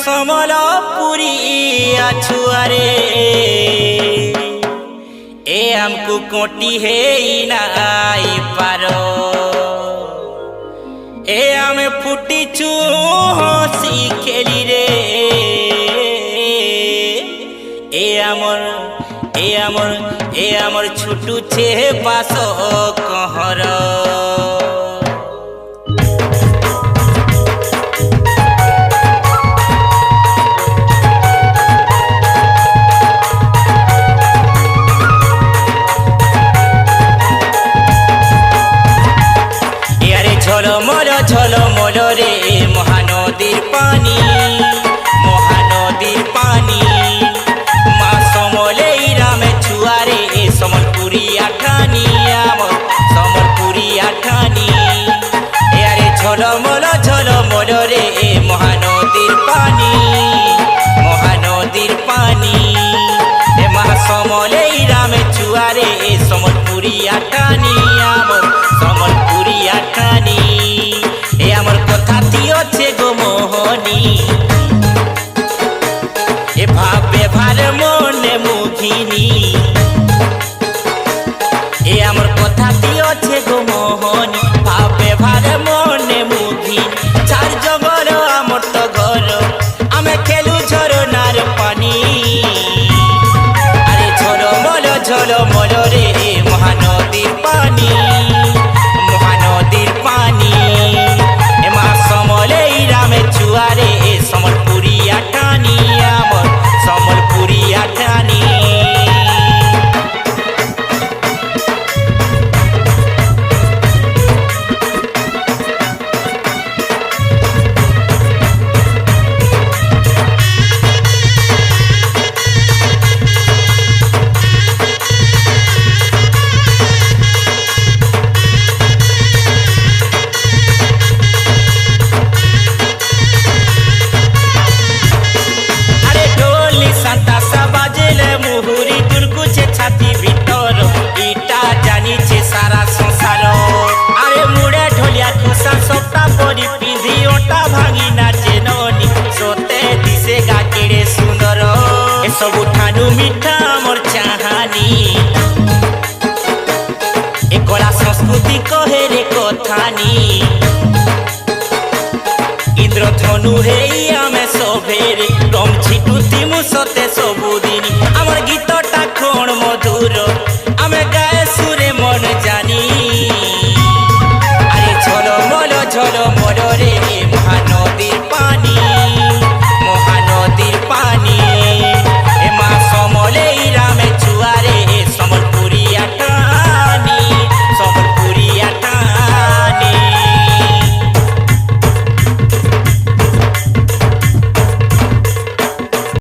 समलपुरी छुआरे ए हमको कोटी है नाई पारो ए हमें फुटी चू हसी खेली रे ए हमर छुटू छे पासो कहर झलमल रे महानदीर पानी मा समलेईरा में छुआरे समलपुरी ठानी समलपुरी ठानी यारे झलमल रे महानदीर पानी मा समलेईरा में छुआरे समलपुरी ठानी समलपुरी ठानी আমার কথা দিয়েছে গো মোহনী এ ভাবে ভার মনে মুখিনী এ আমার কথা দিয়েছে গো মোহনী ভাবে ভার মনে মুখিনী চার জগর আমার তো ঘর আমি খেলু ঝরনার পানি আরে ঝলমল রে মহানদীর পানি छुआरे समलपुरी ठानी समलपुरी ठानी सबु ठानु मीठा मोर चाहानी ए कला संस्कृति कहे रे कथानी इंद्रधनु हे